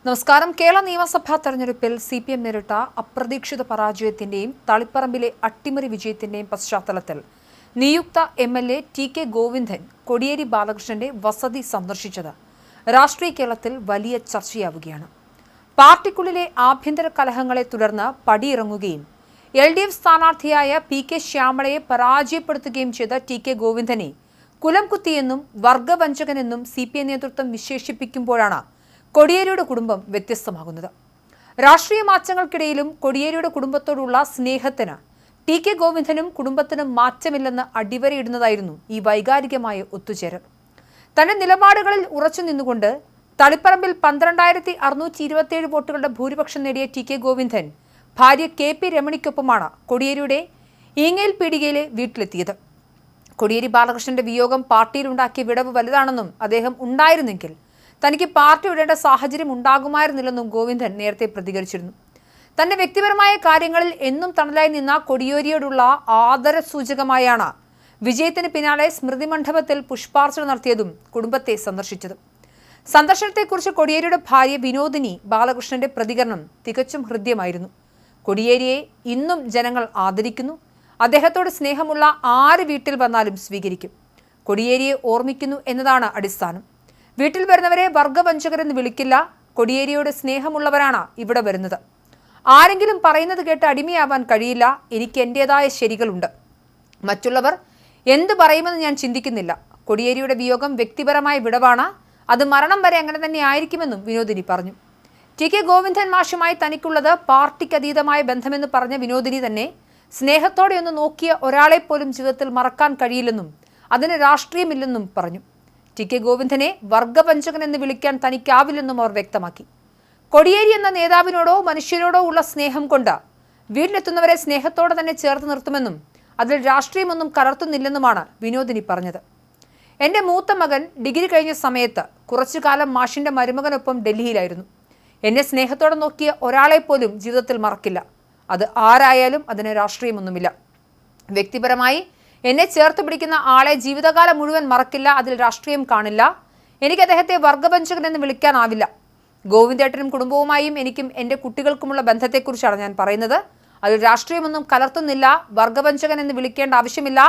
നമസ്കാരം. കേരള നിയമസഭാ തെരഞ്ഞെടുപ്പിൽ CPM നേരിട്ട അപ്രതീക്ഷിത പരാജയത്തിന്റെയും തളിപ്പറമ്പിലെ അട്ടിമറി വിജയത്തിന്റെയും പശ്ചാത്തലത്തിൽ നിയുക്ത MLA TK ഗോവിന്ദൻ കോടിയേരി ബാലകൃഷ്ണന്റെ വസതി സന്ദർശിച്ചത് രാഷ്ട്രീയ കേരളത്തിൽ വലിയ ചർച്ചയാവുകയാണ്. പാർട്ടിക്കുള്ളിലെ ആഭ്യന്തര കലഹങ്ങളെ തുടർന്ന് പടിയിറങ്ങുകയും LDF സ്ഥാനാർത്ഥിയായ PK ശ്യാമളയെ പരാജയപ്പെടുത്തുകയും ചെയ്ത TK ഗോവിന്ദനെ കുലംകുത്തിയെന്നും വർഗവഞ്ചകനെന്നും CPM നേതൃത്വം വിശേഷിപ്പിക്കുമ്പോഴാണ് കോടിയേരിയുടെ കുടുംബം വ്യത്യസ്തമാകുന്നത്. രാഷ്ട്രീയ മാറ്റങ്ങൾക്കിടയിലും കോടിയേരിയുടെ കുടുംബത്തോടുള്ള സ്നേഹത്തിന് TK ഗോവിന്ദനും കുടുംബത്തിനും മാറ്റമില്ലെന്ന് അടിവരയിടുന്നതായിരുന്നു ഈ വൈകാരികമായ ഒത്തുചേരൽ. തന്റെ നിലപാടുകളിൽ ഉറച്ചു നിന്നുകൊണ്ട് തളിപ്പറമ്പിൽ 12,627 വോട്ടുകളുടെ ഭൂരിപക്ഷം നേടിയ TK ഗോവിന്ദൻ ഭാര്യ KP രമണിക്കൊപ്പമാണ് കോടിയേരിയുടെ ഈങ്ങേൽ പീടികയിലെ വീട്ടിലെത്തിയത്. കോടിയേരി ബാലകൃഷ്ണന്റെ വിയോഗം പാർട്ടിയിലുണ്ടാക്കിയ വിടവ് വലുതാണെന്നും അദ്ദേഹം ഉണ്ടായിരുന്നെങ്കിൽ തനിക്ക് പാർട്ടി വിടേണ്ട സാഹചര്യം ഉണ്ടാകുമായിരുന്നില്ലെന്നും ഗോവിന്ദൻ നേരത്തെ പ്രതികരിച്ചിരുന്നു. തന്റെ വ്യക്തിപരമായ കാര്യങ്ങളിൽ എന്നും തണലായി നിന്ന കോടിയേരിയോടുള്ള ആദരസൂചകമായാണ് വിജയത്തിന് പിന്നാലെ സ്മൃതി മണ്ഡപത്തിൽ പുഷ്പാർച്ചന നടത്തിയതും കുടുംബത്തെ സന്ദർശിച്ചതും. സന്ദർശനത്തെക്കുറിച്ച് കോടിയേരിയുടെ ഭാര്യ വിനോദിനി ബാലകൃഷ്ണന്റെ പ്രതികരണം തികച്ചും ഹൃദ്യമായിരുന്നു. കോടിയേരിയെ ഇന്നും ജനങ്ങൾ ആദരിക്കുന്നു. അദ്ദേഹത്തോട് സ്നേഹമുള്ള ആര് വീട്ടിൽ വന്നാലും സ്വീകരിക്കും. കോടിയേരിയെ ഓർമ്മിക്കുന്നു എന്നതാണ് അടിസ്ഥാനം. വീട്ടിൽ വരുന്നവരെ വർഗവഞ്ചകരെന്ന് വിളിക്കില്ല. കോടിയേരിയോട് സ്നേഹമുള്ളവരാണ് ഇവിടെ വരുന്നത്. ആരെങ്കിലും പറയുന്നത് കേട്ട് അടിമയാവാൻ കഴിയില്ല. എനിക്ക് എൻ്റെതായ ശരികളുണ്ട്. മറ്റുള്ളവർ എന്ത് പറയുമെന്ന് ഞാൻ ചിന്തിക്കുന്നില്ല. കോടിയേരിയുടെ വിയോഗം വ്യക്തിപരമായ വിടവാണ്. അത് മരണം വരെ അങ്ങനെ തന്നെ ആയിരിക്കുമെന്നും വിനോദിനി പറഞ്ഞു. TK ഗോവിന്ദൻ മാഷുമായി തനിക്കുള്ളത് പാർട്ടിക്കതീതമായ ബന്ധമെന്ന് പറഞ്ഞ വിനോദിനി തന്നെ സ്നേഹത്തോടെ ഒന്ന് നോക്കിയ ഒരാളെപ്പോലും ജീവിതത്തിൽ മറക്കാൻ കഴിയില്ലെന്നും അതിന് രാഷ്ട്രീയമില്ലെന്നും പറഞ്ഞു. TK ഗോവിന്ദനെ വർഗവഞ്ചകൻ എന്ന് വിളിക്കാൻ തനിക്കാവില്ലെന്നും അവർ വ്യക്തമാക്കി. കോടിയേരി എന്ന നേതാവിനോടോ മനുഷ്യരോടോ ഉള്ള സ്നേഹം കൊണ്ട് വീട്ടിലെത്തുന്നവരെ സ്നേഹത്തോടെ തന്നെ ചേർത്ത് നിർത്തുമെന്നും അതിൽ രാഷ്ട്രീയമൊന്നും കലർത്തുന്നില്ലെന്നുമാണ് വിനോദിനി പറഞ്ഞത്. എൻ്റെ മൂത്ത മകൻ ഡിഗ്രി കഴിഞ്ഞ സമയത്ത് കുറച്ചു കാലം മാഷിൻ്റെ മരുമകനൊപ്പം ഡൽഹിയിലായിരുന്നു. എന്നെ സ്നേഹത്തോടെ നോക്കിയ ഒരാളെപ്പോലും ജീവിതത്തിൽ മറക്കില്ല. അത് ആരായാലും അതിന് രാഷ്ട്രീയമൊന്നുമില്ല. വ്യക്തിപരമായി എന്നെ ചേർത്ത് പിടിക്കുന്ന ആളെ ജീവിതകാലം മുഴുവൻ മറക്കില്ല. അതിൽ രാഷ്ട്രീയം കാണില്ല. എനിക്ക് അദ്ദേഹത്തെ വർഗവഞ്ചകൻ എന്ന് വിളിക്കാനാവില്ല. ഗോവിന്ദേട്ടനും കുടുംബവുമായും എനിക്കും എൻ്റെ കുട്ടികൾക്കുമുള്ള ബന്ധത്തെക്കുറിച്ചാണ് ഞാൻ പറയുന്നത്. അതിൽ രാഷ്ട്രീയമൊന്നും കലർത്തുന്നില്ല. വർഗവഞ്ചകൻ എന്ന് വിളിക്കേണ്ട ആവശ്യമില്ല.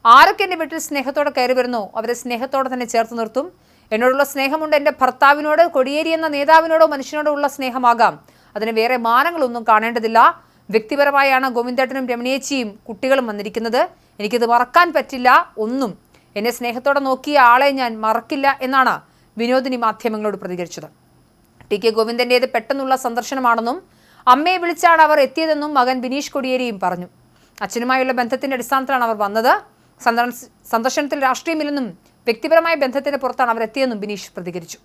ആരൊക്കെ എൻ്റെ വീട്ടിൽ സ്നേഹത്തോടെ കയറി വരുന്നോ അവരെ സ്നേഹത്തോടെ തന്നെ ചേർത്ത് നിർത്തും. എന്നോടുള്ള സ്നേഹമുണ്ട്. എൻ്റെ ഭർത്താവിനോട്, കോടിയേരി എന്ന നേതാവിനോടോ മനുഷ്യനോടോ ഉള്ള സ്നേഹമാകാം. അതിന് വേറെ മാനങ്ങളൊന്നും കാണേണ്ടതില്ല. വ്യക്തിപരമായാണ് ഗോവിന്ദേട്ടനും രമണിയേച്ചിയും കുട്ടികളും വന്നിരിക്കുന്നത്. എനിക്കിത് മറക്കാൻ പറ്റില്ല. ഒന്നും എന്നെ സ്നേഹത്തോടെ നോക്കിയ ആളെ ഞാൻ മറക്കില്ല എന്നാണ് വിനോദിനി മാധ്യമങ്ങളോട് പ്രതികരിച്ചത്. TK ഗോവിന്ദൻ്റേത് പെട്ടെന്നുള്ള സന്ദർശനമാണെന്നും അമ്മയെ വിളിച്ചാണ് അവർ എത്തിയതെന്നും മകൻ ബിനീഷ് കോടിയേരിയും പറഞ്ഞു. അച്ഛനുമായുള്ള ബന്ധത്തിന്റെ അടിസ്ഥാനത്തിലാണ് അവർ വന്നത്. സന്ദർശനത്തിൽ രാഷ്ട്രീയമില്ലെന്നും വ്യക്തിപരമായ ബന്ധത്തിന് പുറത്താണ് അവർ എത്തിയെന്നും ബിനീഷ് പ്രതികരിച്ചു.